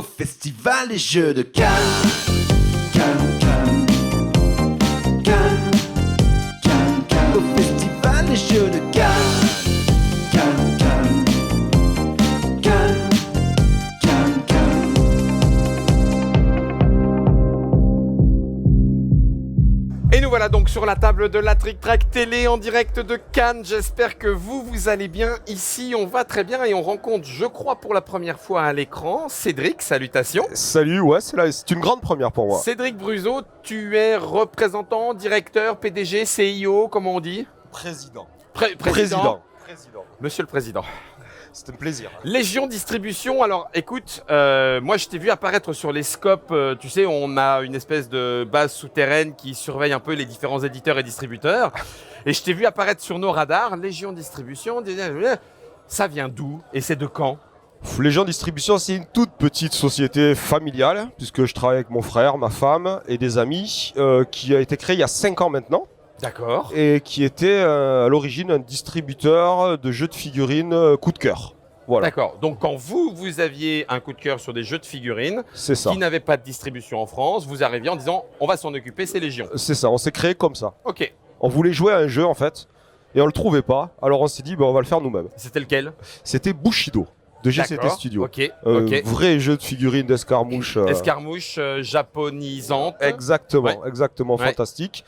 au festival des jeux de Cannes. Cannes, Cannes, Cannes, Cannes, Cannes, au festival des jeux de Cannes. Cannes, Cannes, Cannes, Cannes, Cannes. Et nous voilà donc sur la table de la Trick Track télé en direct de Cannes. J'espère que vous allez bien. Ici, on va très bien et on rencontre, je crois, pour la première fois à l'écran, Cédric. Salutations. Salut, ouais, c'est une grande première pour moi. Cédric Bruzo, tu es représentant, directeur, PDG, CIO, comment on dit? Président. Président. Président. Monsieur le Président. C'est un plaisir. Légion Distribution, alors écoute, moi je t'ai vu apparaître sur les scopes, tu sais, on a une espèce de base souterraine qui surveille un peu les différents éditeurs et distributeurs, et je t'ai vu apparaître sur nos radars, Légion Distribution, ça vient d'où et c'est de quand? Légion Distribution, c'est une toute petite société familiale, puisque je travaille avec mon frère, ma femme et des amis, qui a été créée il y a 5 ans maintenant. D'accord. Et qui était à l'origine un distributeur de jeux de figurines coup de cœur. Voilà. D'accord. Donc quand vous aviez un coup de cœur sur des jeux de figurines C'est ça. qui n'avaient pas de distribution en France, vous arriviez en disant on va s'en occuper, c'est Légion. C'est ça, on s'est créé comme ça. Ok. On voulait jouer à un jeu en fait, et on le trouvait pas, alors on s'est dit on va le faire nous-mêmes. C'était lequel? C'était Bushido, de GCT D'accord. Studio. Ok. Ok. Vrai jeu de figurines d'escarmouche. Escarmouche japonisante. Exactement, Ouais. exactement, Ouais. fantastique.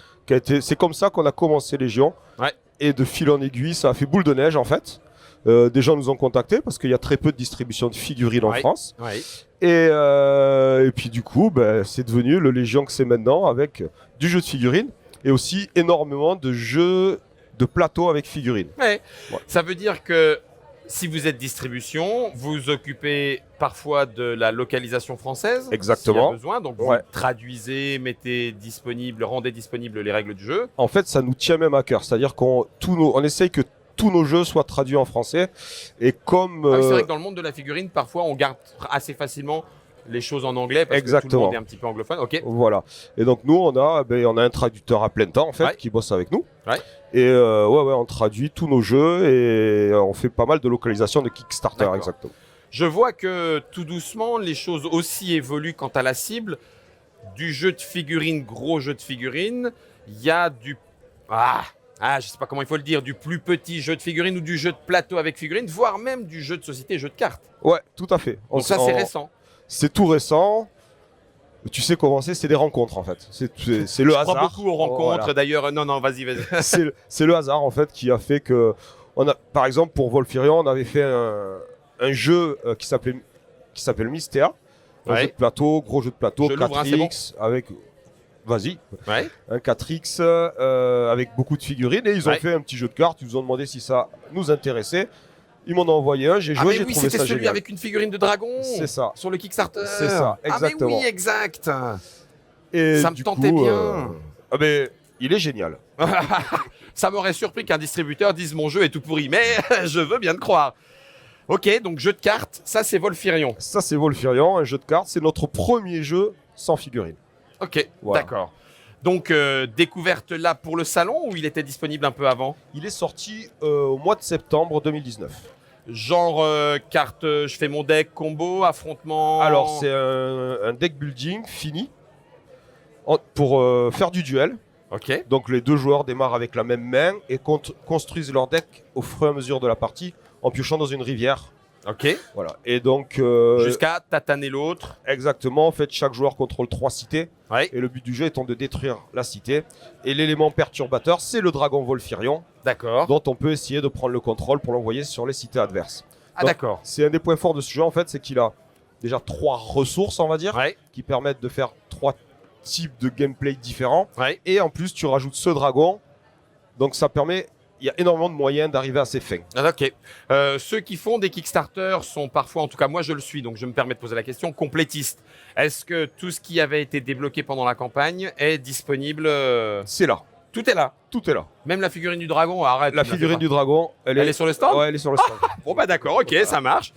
C'est comme ça qu'on a commencé Légion. Ouais. Et de fil en aiguille, ça a fait boule de neige en fait. Des gens nous ont contactés parce qu'il y a très peu de distribution de figurines en Ouais. France. Ouais. Et puis du coup, c'est devenu le Légion que c'est maintenant avec du jeu de figurines et aussi énormément de jeux de plateau avec figurines. Ouais. Ouais. Ça veut dire que si vous êtes distribution, vous occupez parfois de la localisation française. Exactement. S'il y a besoin. Donc vous Ouais. traduisez, mettez disponible, rendez disponibles les règles du jeu. En fait, ça nous tient même à cœur. C'est-à-dire on essaye que tous nos jeux soient traduits en français. Et comme... Ah oui, c'est vrai que dans le monde de la figurine, parfois on garde assez facilement les choses en anglais parce que tout le Exactement. monde est un petit peu anglophone. Ok. Voilà. Et donc nous, on a un traducteur à plein temps en fait Ouais. qui bosse avec nous. Ouais. Et on traduit tous nos jeux et on fait pas mal de localisations de Kickstarter. D'accord. Exactement. Je vois que tout doucement, les choses aussi évoluent quant à la cible. Du jeu de figurines, gros jeu de figurines, il y a du... je sais pas comment il faut le dire, du plus petit jeu de figurines ou du jeu de plateau avec figurines, voire même du jeu de société, jeu de cartes. Ouais, tout à fait. Donc ça, c'est récent. C'est tout récent. Tu sais comment c'est des rencontres en fait. C'est le Je hasard. crois beaucoup aux rencontres. Voilà. D'ailleurs, non, vas-y. C'est le hasard en fait qui a fait que par exemple pour Volfirion, on avait fait un jeu qui s'appelle Mystea, un Ouais. jeu de plateau, gros jeu de plateau, Je l'ouvre, hein, c'est 4X avec vas-y, Ouais. un 4X avec beaucoup de figurines et ils ont Ouais. fait un petit jeu de cartes, ils nous ont demandé si ça nous intéressait. Ils m'en ont envoyé un, j'ai Ah joué, mais j'ai oui, trouvé c'était ça celui génial. avec une figurine de dragon. C'est ça. Sur le Kickstarter. C'est ça, exactement. Ah mais oui, exact. Et Ça me du tentait coup, bien. il est génial. Ça m'aurait surpris qu'un distributeur dise mon jeu est tout pourri, mais je veux bien te croire. Ok, donc jeu de cartes, ça c'est Volfirion. Ça c'est Volfirion, un jeu de cartes, c'est notre premier jeu sans figurines. Ok, Voilà. d'accord. Donc découverte là pour le salon ou il était disponible un peu avant? Il est sorti au mois de septembre 2019. Genre carte, je fais mon deck, combo, affrontement. Alors c'est un deck building fini pour faire du duel. Ok, Donc les deux joueurs démarrent avec la même main et construisent leur deck au fur et à mesure de la partie en piochant dans une rivière. ok. Voilà. Et donc Jusqu'à tataner l'autre. exactement, en fait chaque joueur contrôle 3 cités Ouais, et le but du jeu étant de détruire la cité. Et l'élément perturbateur, c'est le dragon Volfirion d'accord. dont on peut essayer de prendre le contrôle pour l'envoyer sur les cités adverses. Ah donc, d'accord. C'est un des points forts de ce jeu en fait, c'est qu'il a déjà 3 ressources on va dire Ouais, qui permettent de faire 3 types de gameplay différents. ouais. Et en plus, tu rajoutes ce dragon. Donc ça permet, il y a énormément de moyens d'arriver à ses fins. Ah, ok. Ceux qui font des Kickstarter sont parfois, en tout cas moi je le suis, donc je me permets de poser la question, complétistes. Est-ce que tout ce qui avait été débloqué pendant la campagne est disponible C'est là. Tout est là. Tout est là. Même la figurine du dragon, arrête. La figurine du dragon, Elle est sur le stand. Ouais, elle est sur le stand. Bon bah d'accord, ok, ça marche.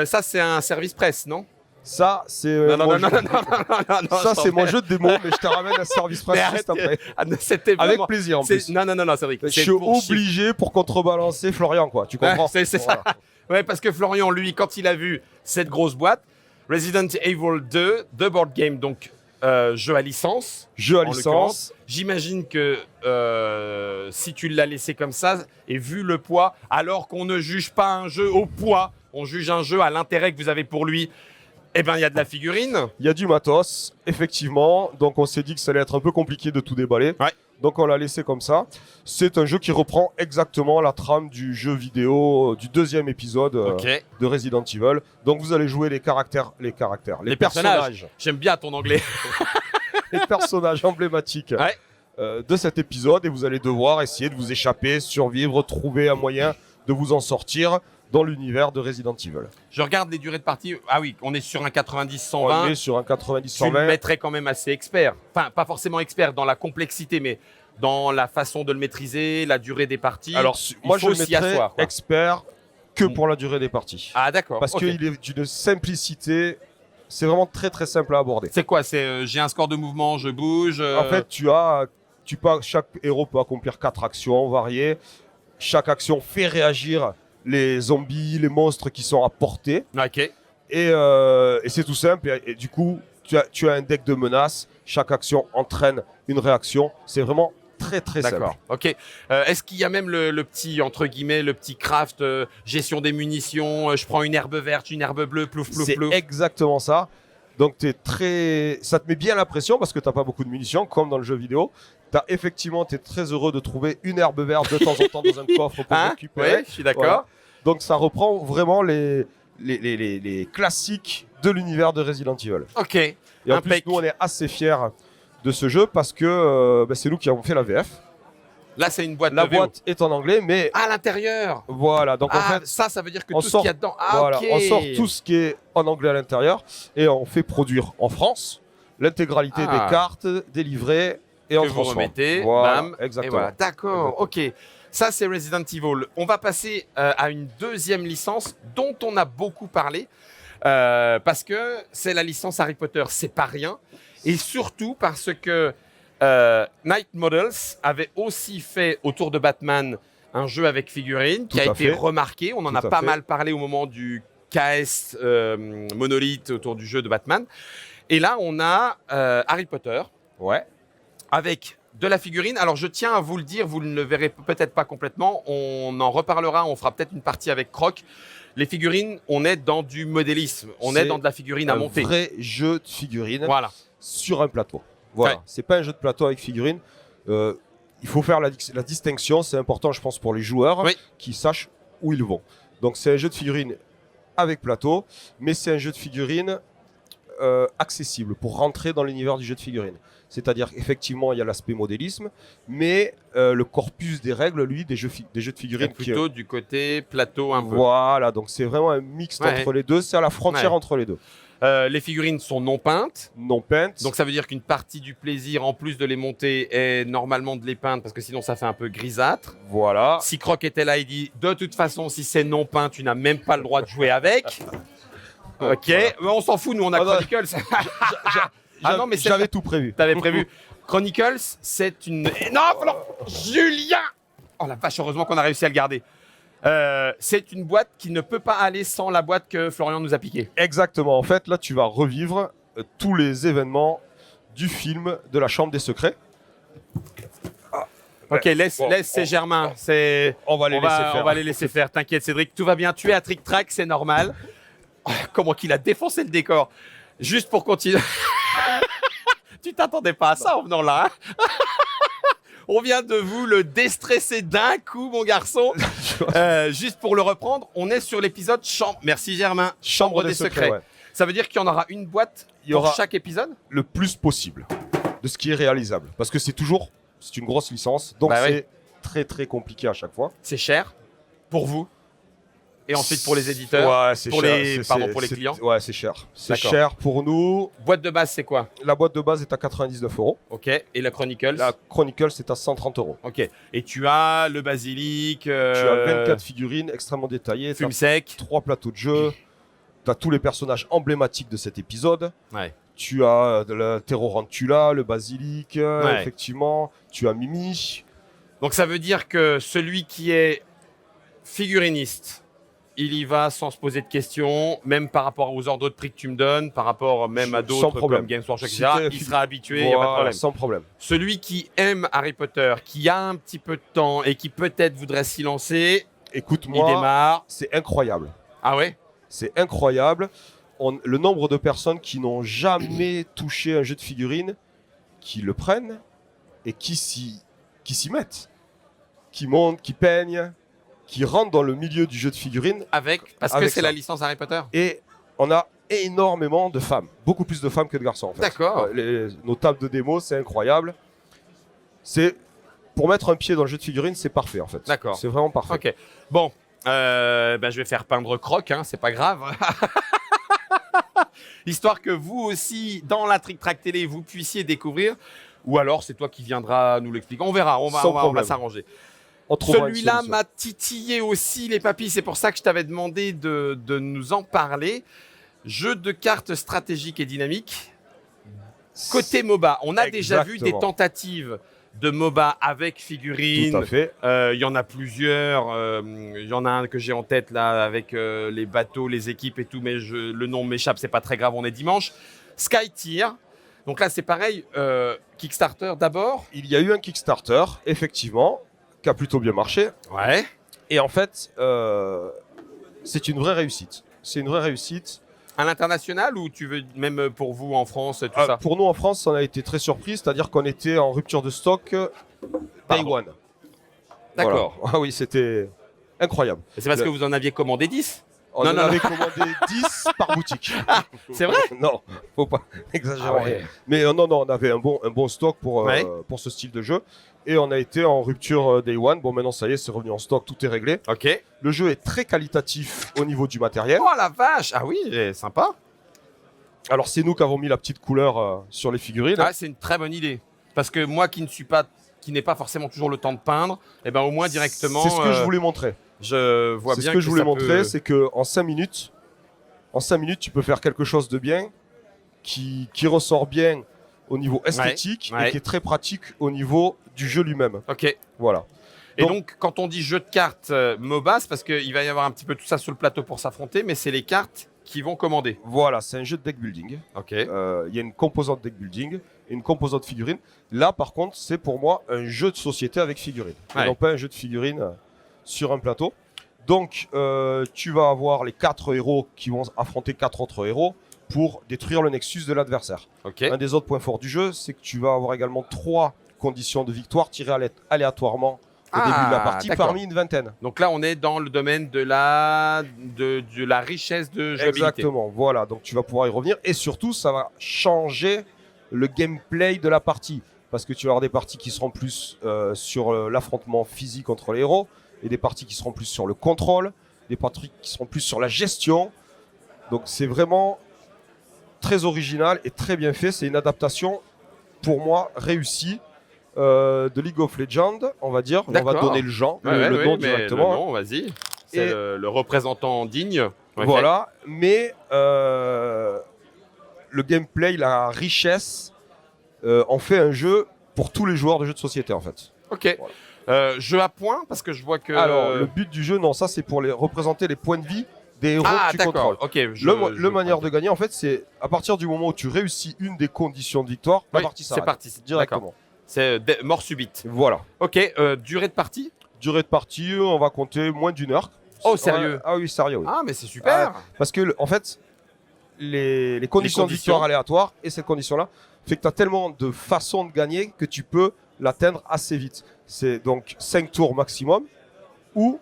Ça c'est un service presse, non? Ça, c'est Non, mon jeu. je Ça, c'est t'en mon prie. jeu de démo, mais je te ramène à service presse Mais juste arrête, après. Ah, non, c'était Avec vraiment... plaisir en c'est- plus. Non, Cédric. Je c'est suis pour chier. obligé pour contrebalancer Florian, quoi. Tu comprends? C'est ça. Ouais, parce que Florian, lui, quand il a vu cette grosse boîte, Resident Evil 2, The Board Game, donc jeu à licence. Jeu à en licence. l'occurrence. J'imagine que si tu l'as laissé comme ça, et vu le poids, alors qu'on ne juge pas un jeu au poids, on juge un jeu à l'intérêt que vous avez pour lui, eh ben il y a de la figurine. Il y a du matos, effectivement. Donc on s'est dit que ça allait être un peu compliqué de tout déballer. Ouais. Donc on l'a laissé comme ça. C'est un jeu qui reprend exactement la trame du jeu vidéo du deuxième épisode Ok. de Resident Evil. Donc vous allez jouer les personnages, J'aime bien ton anglais. les personnages emblématiques Ouais. de cet épisode et vous allez devoir essayer de vous échapper, survivre, trouver un moyen de vous en sortir dans l'univers de Resident Evil. Je regarde les durées de partie. Ah oui, on est sur un 90-120. On est sur un Tu le 90-120. mettrais quand même assez expert. Enfin, pas forcément expert dans la complexité, mais dans la façon de le maîtriser, la durée des parties. Alors moi je faut le s'y mettrais asseoir, quoi. expert que pour la durée des parties. Ah d'accord. Parce ok. qu'il est d'une simplicité, c'est vraiment très très simple à aborder. C'est quoi? C'est j'ai un score de mouvement, je bouge. En fait, chaque héros peut accomplir 4 actions variées. Chaque action fait réagir les zombies, les monstres qui sont à portée. Ok. Et c'est tout simple. Et du coup, tu as un deck de menaces. Chaque action entraîne une réaction. C'est vraiment très très simple. D'accord. Ok. Est-ce qu'il y a même le petit entre guillemets, le petit craft, gestion des munitions. Je prends une herbe verte, une herbe bleue, plouf plouf C'est plouf. exactement ça. Donc ça te met bien la pression parce que tu n'as pas beaucoup de munitions, comme dans le jeu vidéo. Tu es très heureux de trouver une herbe verte de temps en temps dans un coffre pour récupérer. Ouais, je suis d'accord. Voilà. Donc ça reprend vraiment les classiques de l'univers de Resident Evil. Ok. Et en plus, Impec. nous, on est assez fiers de ce jeu parce que c'est nous qui avons fait la VF. Là, c'est une boîte La de VO. boîte est en anglais, mais À l'intérieur. voilà. Donc en fait, ça veut dire que on tout ce sort- qu'il y a dedans. Ah, voilà, ok. on sort tout ce qui est en anglais à l'intérieur et on fait produire en France l'intégralité Ah. des cartes, des livrets et on que vous transforme. remettez, Voilà, bam, exactement. et voilà. D'accord, ok. Ça, c'est Resident Evil. On va passer à une deuxième licence dont on a beaucoup parlé, parce que c'est la licence Harry Potter. C'est pas rien. Et surtout parce que Night Models avait aussi fait autour de Batman un jeu avec figurines qui Tout a à été fait. remarqué. On en Tout a à pas fait. mal parlé au moment du KS Monolith autour du jeu de Batman. Et là, on a Harry Potter Ouais. avec de la figurine. Alors, je tiens à vous le dire, vous ne le verrez peut-être pas complètement. On en reparlera, on fera peut-être une partie avec Croc. Les figurines, on est dans du modélisme. On est C'est dans de la figurine à Un monter. vrai jeu de figurines Voilà. sur un plateau. Voilà. Ouais. C'est pas un jeu de plateau avec figurines. Il faut faire la distinction. C'est important, je pense, pour les joueurs Oui. qui sachent où ils vont. Donc, c'est un jeu de figurines avec plateau, mais c'est un jeu de figurines accessible pour rentrer dans l'univers du jeu de figurines. C'est-à-dire effectivement il y a l'aspect modélisme, mais le corpus des règles, lui, des jeux de C'est figurines plutôt du côté plateau un peu. voilà, donc c'est vraiment un mix Ouais. entre les deux, c'est à la frontière Ouais. entre les deux. Les figurines sont non peintes. Non peintes, Donc ça veut dire qu'une partie du plaisir, en plus de les monter, est normalement de les peindre parce que sinon ça fait un peu grisâtre. voilà. Si Croc était là, il dit de toute façon, si c'est non peint, tu n'as même pas le droit de jouer avec. Ok, Voilà. mais on s'en fout, nous on a Ah, non. Chronicles. Ah non, mais c'est- J'avais tout prévu. T'avais prévu. Chronicles, c'est une. Non, alors, Julien. Oh la vache, heureusement qu'on a réussi à le garder. C'est une boîte qui ne peut pas aller sans la boîte que Florian nous a piquée. Exactement. En fait, là, tu vas revivre tous les événements du film de la Chambre des Secrets. Ok, laisse Bon, c'est Germain. C'est. On va les laisser faire. On va les laisser faire. T'inquiète, Cédric, tout va bien. Tu es à Trick Track, c'est normal. Oh, comment qu'il a défoncé le décor. Juste pour continuer. Tu t'attendais pas à ça en venant là. Hein. On vient de vous le déstresser d'un coup, mon garçon. Juste pour le reprendre, on est sur l'épisode Chambre. Merci Germain. Chambre des secrets. Ouais. Ça veut dire qu'il y en aura une boîte Il y pour aura- chaque épisode. Le plus possible de ce qui est réalisable. Parce que c'est une grosse licence, donc Bah oui. c'est très très compliqué à chaque fois. C'est cher pour vous et ensuite pour les éditeurs. Ouais, c'est pour cher. les- pardon, pour les clients. Ouais, c'est cher. C'est D'accord. cher pour nous. Boîte de base, c'est quoi? La boîte de base est à 99 €. Ok. Et la Chronicles. La Chronicle, c'est à 130 €. Ok. Et tu as le basilic. Tu as 24 figurines extrêmement détaillées. Fume Tu sec. 3 plateaux de jeu. Tu as tous les personnages emblématiques de cet épisode. Ouais. Tu as le Terrorantula, le basilic, Ouais. effectivement. Tu as Mimi. Donc ça veut dire que celui qui est figuriniste il y va sans se poser de questions, même par rapport aux ordres de prix que tu me donnes, par rapport même à Sans d'autres problème. comme Games Workshop, Si etc. t'es- Il sera habitué, il n'y a pas de Voilà, problème. sans problème. Celui qui aime Harry Potter, qui a un petit peu de temps et qui peut-être voudrait s'y lancer, il Écoute-moi, démarre. c'est incroyable. Ah ouais? C'est incroyable. Le nombre de personnes qui n'ont jamais touché un jeu de figurines, qui le prennent et qui s'y mettent. Qui montent, qui peignent, qui rentrent dans le milieu du jeu de figurines. Parce que Avec c'est ça. la licence Harry Potter. Et on a énormément de femmes. Beaucoup plus de femmes que de garçons, en fait. D'accord. Nos tables de démo, c'est incroyable. C'est pour mettre un pied dans le jeu de figurines, c'est parfait, en fait. D'accord. C'est vraiment parfait. Ok. Bon, je vais faire peindre Croc, hein, c'est pas grave. Histoire que vous aussi, dans la Trick Track Télé, vous puissiez découvrir. Ou alors, c'est toi qui viendras nous l'expliquer. On verra, on va problème. s'arranger. On trouvera une Celui-là solution. m'a titillé aussi, les papis. C'est pour ça que je t'avais demandé de nous en parler. Jeu de cartes stratégiques et dynamiques. Côté MOBA, on a déjà vu des Exactement. tentatives de MOBA avec figurines. Tout à fait. Il y en a plusieurs. Il y en a un que j'ai en tête là avec les bateaux, les équipes et tout, mais le nom m'échappe, c'est pas très grave, on est dimanche. Skytier. Donc là, c'est pareil. Kickstarter d'abord. Il y a eu un Kickstarter, effectivement, qui a plutôt bien marché. Ouais. Et en fait, c'est une vraie réussite. C'est une vraie réussite. À l'international ou tu veux même pour vous en France, tout ça? Pour nous en France, on a été très surpris, c'est-à-dire qu'on était en rupture de stock day Pardon. one. D'accord. Voilà. Ah oui, c'était incroyable. C'est parce que vous en aviez commandé 10? On Non, en non, avait commandé 10 par boutique. C'est vrai? Non, faut pas exagérer. Ah ouais. Mais non, on avait un bon stock pour ce style de jeu. Et on a été en rupture day one. Bon, maintenant, ça y est, c'est revenu en stock, tout est réglé. Ok. Le jeu est très qualitatif au niveau du matériel. Oh la vache! Ah oui, sympa. Alors, c'est nous qui avons mis la petite couleur sur les figurines. Ah, c'est une très bonne idée. Parce que moi qui n'ai pas forcément toujours le temps de peindre, eh ben au moins directement. C'est ce que je voulais montrer. Je vois C'est bien ce que je voulais ça montrer, peut- c'est que en 5 minutes, tu peux faire quelque chose de bien, qui ressort bien au niveau esthétique ouais. et qui est très pratique au niveau du jeu lui-même. Ok. Voilà. Et donc, quand on dit jeu de cartes MOBA, c'est parce qu'il va y avoir un petit peu tout ça sur le plateau pour s'affronter, mais c'est les cartes qui vont commander. Voilà, c'est un jeu de deck building. Ok. Il y a une composante deck building et une composante figurine. Là, par contre, c'est pour moi un jeu de société avec figurine. Ouais. Et non pas un jeu de figurine sur un plateau. Donc, tu vas avoir les 4 héros qui vont affronter 4 autres héros pour détruire le nexus de l'adversaire. Ok. Un des autres points forts du jeu, c'est que tu vas avoir également 3 conditions de victoire tirées aléatoirement au début de la partie d'accord. parmi une vingtaine. Donc là, on est dans le domaine de la richesse de jouabilité. Exactement, voilà, donc tu vas pouvoir y revenir et surtout ça va changer le gameplay de la partie parce que tu vas avoir des parties qui seront plus sur l'affrontement physique entre les héros et des parties qui seront plus sur le contrôle, des parties qui seront plus sur la gestion. Donc c'est vraiment très original et très bien fait, c'est une adaptation pour moi réussie de League of Legends, on va dire. On va D'accord. donner le genre, Ouais, le ouais, nom mais directement. Le nom, vas-y. C'est Et- le représentant digne. Ok. Voilà, mais le gameplay, la richesse, en fait un jeu pour tous les joueurs de jeux de société en fait. Ok. Voilà. Jeu à points, parce que je vois que. Alors, le but du jeu, non, ça c'est pour représenter les points de vie des héros ah, que tu contrôles. d'accord. Ok. Le manière de gagner, en fait, c'est à partir du moment où tu réussis une des conditions de victoire, la Oui, partie c'est s'arrête. parti. D'accord. Directement. C'est mort subite. Voilà. Ok. Durée de partie. Durée de partie, on va compter moins d'une heure. Oh, sérieux? Ouais. Ah oui, sérieux, oui. Ah, mais c'est super. Parce que, en fait, les conditions de victoire aléatoires et cette condition-là fait que tu as tellement de façons de gagner que tu peux l'atteindre assez vite. C'est donc 5 tours maximum ou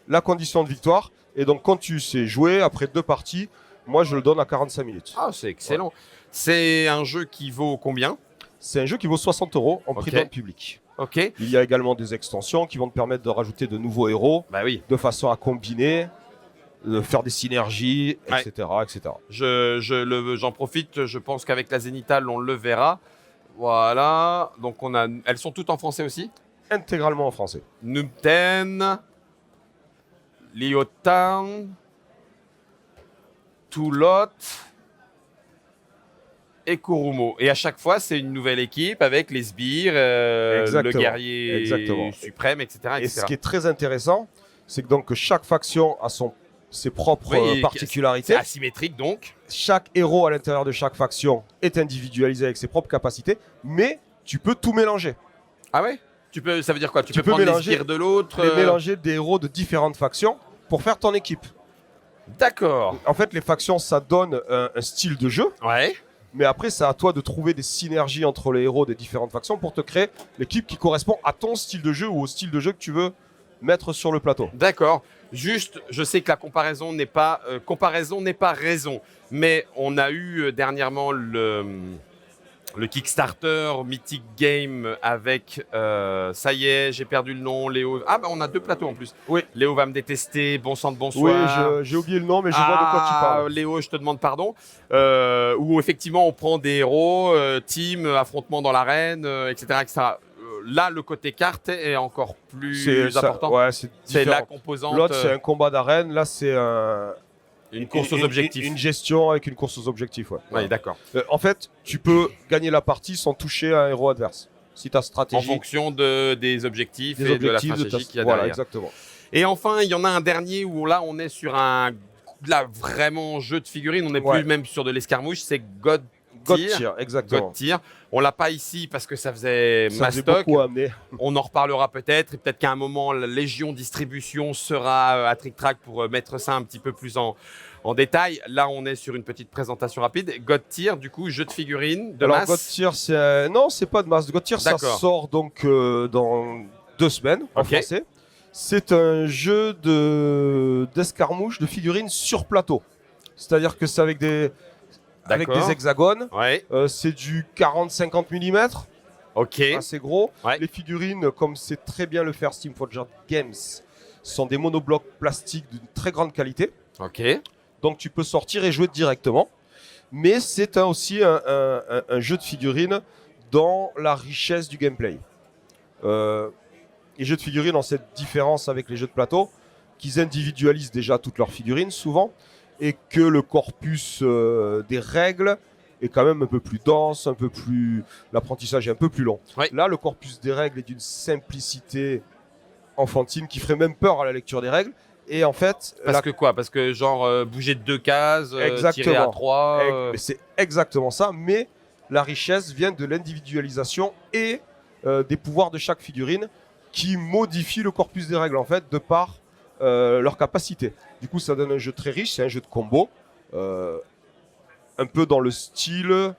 la condition de victoire. Et donc, quand tu sais jouer après 2 parties, moi je le donne à 45 minutes. Ah, c'est excellent. C'est un jeu qui vaut combien? C'est un jeu qui vaut 60 € en prix Ok. de vente public. Ok. Il y a également des extensions qui vont te permettre de rajouter de nouveaux héros Bah oui. de façon à combiner, de faire des synergies, Ouais. etc. etc. J'en profite. Je pense qu'avec la Zénithal, on le verra. Voilà. Donc elles sont toutes en français aussi. Intégralement en français. Numten, Lyotan, Toulot et Kurumo. Et à chaque fois, c'est une nouvelle équipe avec les sbires, le Exactement. guerrier Exactement. suprême, etc. Et ce qui est très intéressant, c'est que donc chaque faction a ses propres Oui, particularités. C'est asymétrique donc. Chaque héros à l'intérieur de chaque faction est individualisé avec ses propres capacités, mais tu peux tout mélanger. Ah ouais. Ça veut dire quoi? Tu peux peux prendre les mélanger sbires de l'autre. Mélanger des héros de différentes factions pour faire ton équipe. D'accord. En fait, les factions, ça donne un style de jeu, Ouais. mais après, c'est à toi de trouver des synergies entre les héros des différentes factions pour te créer l'équipe qui correspond à ton style de jeu ou au style de jeu que tu veux mettre sur le plateau. D'accord. Juste, je sais que la comparaison n'est pas raison, mais on a eu dernièrement le Kickstarter Mythic Game avec, ça y est, j'ai perdu le nom, Léo. Ah bah on a 2 plateaux en plus. Oui. Léo va me détester, bon sang de bonsoir. Oui, j'ai oublié le nom, mais je vois de quoi tu parles. Léo, je te demande pardon. Où effectivement on prend des héros, team, affrontement dans l'arène, etc., etc. Là, le côté carte est encore plus important. Ouais, c'est C'est différent. la composante. L'autre, c'est un combat d'arène. Là, c'est une course aux objectifs. Une gestion avec une course aux objectifs. Ouais. Oui, d'accord. En fait, tu peux gagner la partie sans toucher un héros adverse. Si ta En stratégie. fonction des objectifs et de la stratégie qu'il y a Voilà, derrière. exactement. Et enfin, il y en a un dernier où là, on est sur là, vraiment jeu de figurines. On n'est Ouais. plus même sur de l'escarmouche. C'est God God Tier. Tier, exactement. God Tier. On l'a pas ici parce que ça faisait Ça faisait mastoc. beaucoup amener. On en reparlera peut-être. Et peut-être qu'à un moment, la Légion Distribution sera à Trick Track pour mettre ça un petit peu plus en détail. Là, on est sur une petite présentation rapide. God Tier, du coup, jeu de figurines de Alors, masse. God Tier, non, c'est pas de masse. God Tier, ça D'accord. sort donc dans 2 semaines en Ok. français. C'est un jeu d'escarmouche de figurines sur plateau. C'est-à-dire que c'est avec des D'accord. hexagones. Ouais. C'est du 40-50 mm, Ok. assez gros. Ouais. Les figurines, comme c'est très bien le faire Steam Forged Games, sont des monoblocs plastiques d'une très grande qualité. Ok. Donc tu peux sortir et jouer directement. Mais c'est aussi un jeu de figurines dans la richesse du gameplay. Les jeux de figurines ont cette différence avec les jeux de plateau, qu'ils individualisent déjà toutes leurs figurines souvent, et que le corpus des règles est quand même un peu plus dense, l'apprentissage est un peu plus long. Oui. Là, le corpus des règles est d'une simplicité enfantine qui ferait même peur à la lecture des règles. Et en fait, Parce que genre bouger de 2 cases, tirer à Exactement. 3. mais c'est exactement ça, mais la richesse vient de l'individualisation et des pouvoirs de chaque figurine qui modifient le corpus des règles en fait de par leur capacité. Du coup, ça donne un jeu très riche, c'est un jeu de combo, un peu dans le style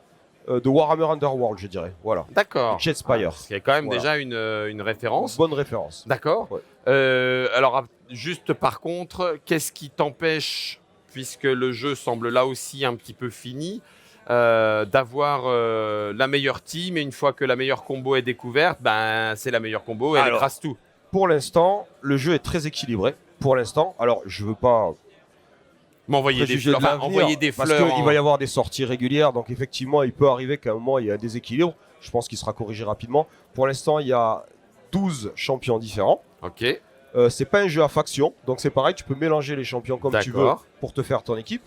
de Warhammer Underworld, je dirais. Voilà. D'accord. Jetspire. Ce qui est quand même Voilà. déjà une référence. Bonne référence. D'accord. Ouais. Alors, juste par contre, qu'est-ce qui t'empêche, puisque le jeu semble là aussi un petit peu fini, d'avoir la meilleure team, et une fois que la meilleure combo est découverte, ben, c'est la meilleure combo et elle Alors, écrase tout. Pour l'instant, le jeu est très équilibré. Pour l'instant, alors je veux pas M'envoyer des préjuger de fleurs. l'avenir, Envoyer des parce fleurs. qu'il va y avoir des sorties régulières, donc effectivement, il peut arriver qu'à un moment, il y a un déséquilibre. Je pense qu'il sera corrigé rapidement. Pour l'instant, il y a 12 champions différents. Ok. C'est pas un jeu à faction, donc c'est pareil, tu peux mélanger les champions comme tu veux D'accord. pour te faire ton équipe.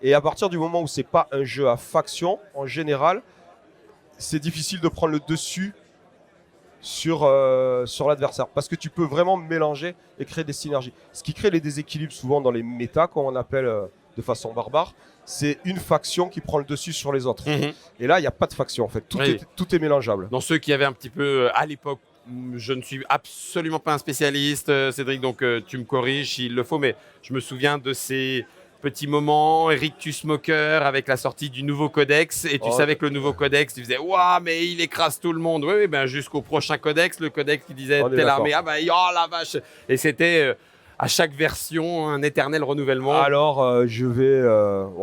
Et à partir du moment où c'est pas un jeu à faction, en général, c'est difficile de prendre le dessus sur l'adversaire, parce que tu peux vraiment mélanger et créer des synergies. Ce qui crée les déséquilibres souvent dans les méta, comme on appelle de façon barbare, c'est une faction qui prend le dessus sur les autres. Mhm. Et là, il n'y a pas de faction en fait, Oui. tout est mélangeable. Dans ceux qui avaient un petit peu, à l'époque, je ne suis absolument pas un spécialiste, Cédric, donc tu me corriges s'il le faut, mais je me souviens de ces petits moments, Rictus Smoker avec la sortie du nouveau codex, et tu Oh. savais que le nouveau codex, tu faisais « Waouh, mais il écrase tout le monde !» Oui, oui, ben jusqu'au prochain codex, le codex qui disait On est telle d'accord. armée, ah ben oh la vache. Et c'était à chaque version un éternel renouvellement. Alors, je vais.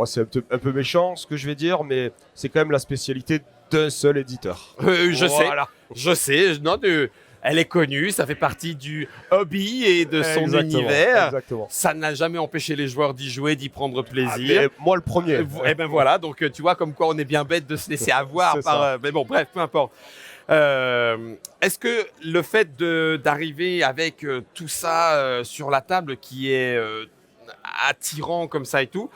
C'est un peu méchant ce que je vais dire, mais c'est quand même la spécialité d'un seul éditeur. Voilà. Je sais, non, elle est connue, ça fait partie du hobby et de son Exactement, univers. Exactement. Ça n'a jamais empêché les joueurs d'y jouer, d'y prendre Ah, plaisir. mais moi, le premier. Et ben voilà, donc tu vois comme quoi on est bien bête de se laisser avoir C'est par. ça. Mais bon, bref, peu importe. Est-ce que le fait d'arriver avec tout ça sur la table qui est attirant comme ça et tout,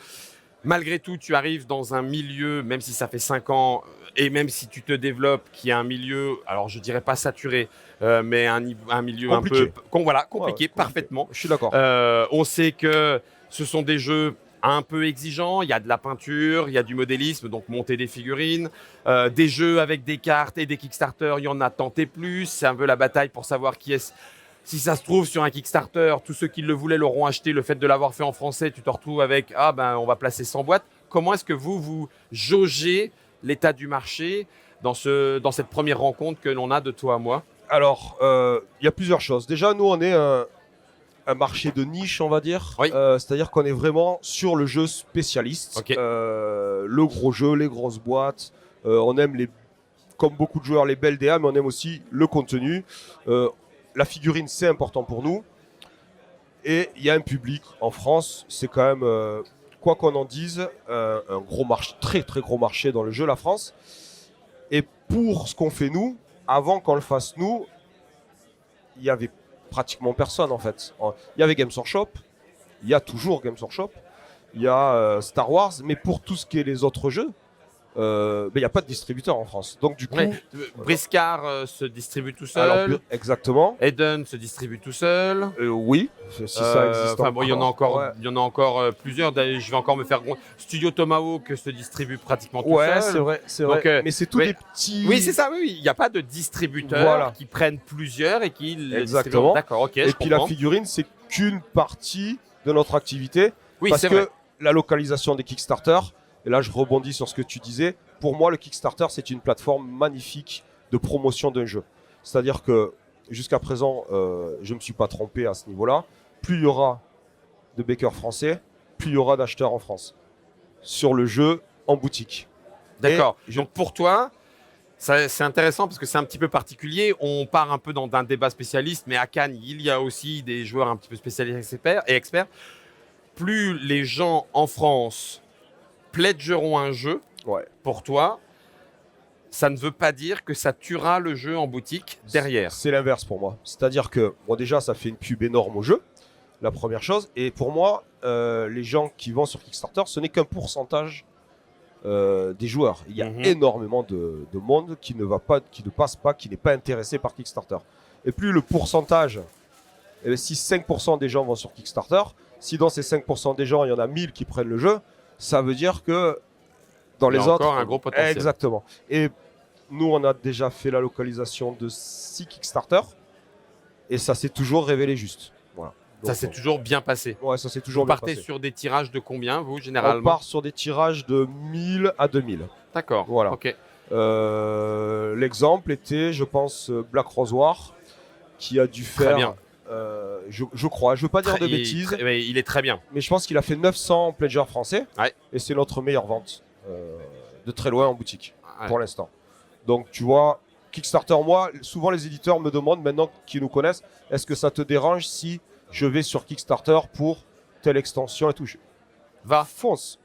malgré tout, tu arrives dans un milieu, même si ça fait 5 ans, et même si tu te développes, qui est un milieu, alors je dirais pas saturé, mais un milieu Compliqué. un peu voilà, compliqué, Ouais, parfaitement. Je suis d'accord. On sait que ce sont des jeux un peu exigeants, il y a de la peinture, il y a du modélisme, donc monter des figurines, des jeux avec des cartes et des Kickstarter, il y en a tant et plus, c'est un peu la bataille pour savoir qui est. Si ça se trouve sur un Kickstarter, tous ceux qui le voulaient l'auront acheté, le fait de l'avoir fait en français, tu te retrouves avec on va placer 100 boîtes. Comment est-ce que vous jaugez l'état du marché dans cette première rencontre que l'on a de toi à moi? Alors, il y a plusieurs choses. Déjà, nous, on est un marché de niche, on va dire. Oui. C'est-à-dire qu'on est vraiment sur le jeu spécialiste. Ok. Le gros jeu, les grosses boîtes. On aime, comme beaucoup de joueurs, les belles DA, mais on aime aussi le contenu. La figurine, c'est important pour nous. Et il y a un public en France. C'est quand même, quoi qu'on en dise, un gros marché, très très gros marché dans le jeu, la France. Et pour ce qu'on fait nous, avant qu'on le fasse nous, il y avait pratiquement personne en fait. Il y avait Games Workshop, il y a toujours Games Workshop, il y a Star Wars, mais pour tout ce qui est les autres jeux, il n'y a pas de distributeur en France. Donc du coup, Ouais. Briscard se distribue tout seul. alors, exactement. Eden se distribue tout seul. Oui, si ça existe. Enfin bon, il y en a encore, Ouais. il y en a encore plusieurs. D'ailleurs, je vais encore me faire. Studio Tomahawk se distribue pratiquement tout Ouais, seul. c'est vrai, c'est Donc, vrai. Mais c'est tous oui. des petits. Oui, c'est ça. Oui, il n'y a pas de distributeurs Voilà. qui prennent plusieurs et qui le Exactement. distribuent. D'accord, ok. Et je puis comprends. la figurine, c'est qu'une partie de notre activité. Oui, parce c'est que vrai. la localisation des Kickstarter, et là je rebondis sur ce que tu disais, pour moi le Kickstarter c'est une plateforme magnifique de promotion d'un jeu. C'est-à-dire que jusqu'à présent, je ne me suis pas trompé à ce niveau-là. Plus il y aura de backers français, plus il y aura d'acheteurs en France sur le jeu en boutique. D'accord. Et je- Donc pour toi, c'est intéressant parce que c'est un petit peu particulier. On part un peu dans un débat spécialiste, mais à Cannes, il y a aussi des joueurs un petit peu spécialistes et experts. Plus les gens en France pledgeront un jeu, Ouais. pour toi, ça ne veut pas dire que ça tuera le jeu en boutique derrière. C'est l'inverse pour moi. C'est-à-dire que, bon, déjà, ça fait une pub énorme au jeu, la première chose. Et pour moi, les gens qui vont sur Kickstarter, ce n'est qu'un pourcentage des joueurs. Il y a Mhm. énormément de monde qui ne passe pas, qui n'est pas intéressé par Kickstarter. Et plus le pourcentage, si 5% des gens vont sur Kickstarter, si dans ces 5% des gens, il y en a 1000 qui prennent le jeu, ça veut dire que dans Il y les a autres... encore un gros potentiel. Exactement. Et nous, on a déjà fait la localisation de 6 Kickstarter et ça s'est toujours révélé juste. Voilà. Ça Donc, s'est toujours bien passé. Ouais, ça s'est Vous toujours bien partez passé. sur des tirages de combien, vous, On généralement? part sur des tirages de 1000 à 2000. D'accord. Voilà. Ok. L'exemple était, je pense, Black Rose War, qui a dû faire, bien. je crois, je ne veux pas dire de bêtises, Il est très bien. mais je pense qu'il a fait 900 pledgers français, Ouais. et c'est notre meilleure vente de très loin en boutique, Ouais. pour l'instant. Donc tu vois, Kickstarter, moi, souvent les éditeurs me demandent, maintenant qu'ils nous connaissent, est-ce que ça te dérange si je vais sur Kickstarter pour telle extension et tout? Va. Fonce,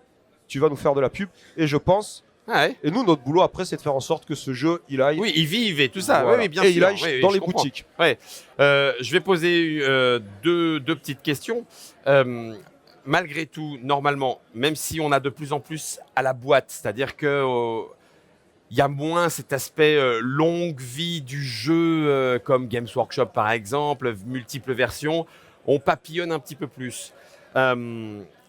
tu vas nous faire de la pub, et je pense... Ah ouais. Et nous, notre boulot après, c'est de faire en sorte que ce jeu, il aille, Oui, ils vivent et tout ça. Voilà. Oui, oui, bien et sûr. il aille Oui, oui, dans je les comprends. boutiques. Je vais poser deux petites questions. Malgré tout, normalement, même si on a de plus en plus à la boîte, c'est-à-dire que il y a moins cet aspect longue vie du jeu, comme Games Workshop par exemple, multiples versions, on papillonne un petit peu plus.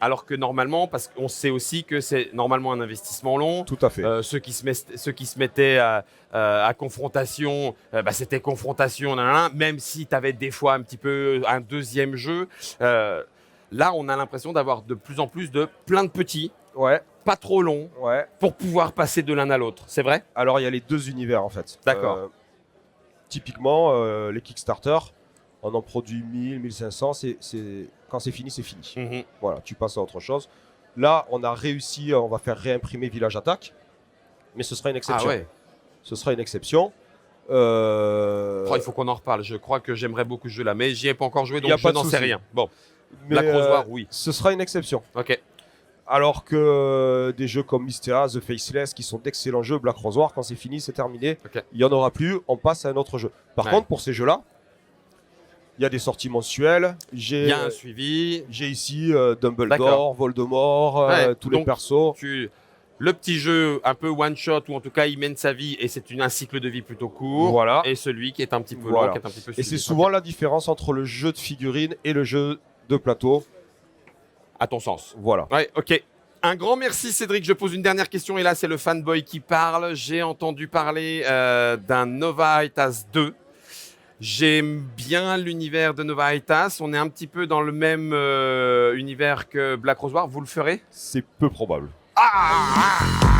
Alors que normalement, parce qu'on sait aussi que c'est normalement un investissement long. Tout à fait. Ceux qui se mettaient à confrontation, c'était confrontation, nanana, même si tu avais des fois un petit peu un deuxième jeu. Là, on a l'impression d'avoir de plus en plus de plein de petits, Ouais, pas trop longs, ouais. pour pouvoir passer de l'un à l'autre. C'est vrai? Alors, il y a les deux univers en fait. D'accord. Typiquement, les Kickstarter, on en produit 1000, 1500. Quand c'est fini, c'est fini. Mhm. Voilà, tu passes à autre chose. Là, on a réussi, on va faire réimprimer Village Attack, mais ce sera une Ah exception. ouais. Ce sera une exception. Oh, il faut qu'on en reparle. Je crois que j'aimerais beaucoup ce jeu-là, mais j'y ai pas encore joué, Y a donc pas je de n'en sais souci. rien. Bon, Mais, Black Rose War, oui. ce sera une exception. Ok. Alors que des jeux comme Mysteria, The Faceless, qui sont d'excellents jeux, Black Rose War, quand c'est fini, c'est terminé. Ok. Il n'y en aura plus, on passe à un autre jeu. Par Ouais. contre, pour ces jeux-là, Il y a des sorties mensuelles. Il y a un suivi. J'ai ici Dumbledore, D'accord. Voldemort, Ouais, tous les donc, persos. Le petit jeu un peu one shot ou en tout cas il mène sa vie et c'est un cycle de vie plutôt court. Voilà. Et celui qui est un petit peu Voilà. long, qui est un petit peu Et c'est suivi. souvent la différence entre le jeu de figurines et le jeu de plateau. À ton sens. Voilà. Ouais, ok. Un grand merci Cédric. Je pose une dernière question et là c'est le fanboy qui parle. J'ai entendu parler d'un Nova Aetas 2. J'aime bien l'univers de Nova Aetas. On est un petit peu dans le même univers que Black Rose War. Vous le ferez? C'est peu probable. Ah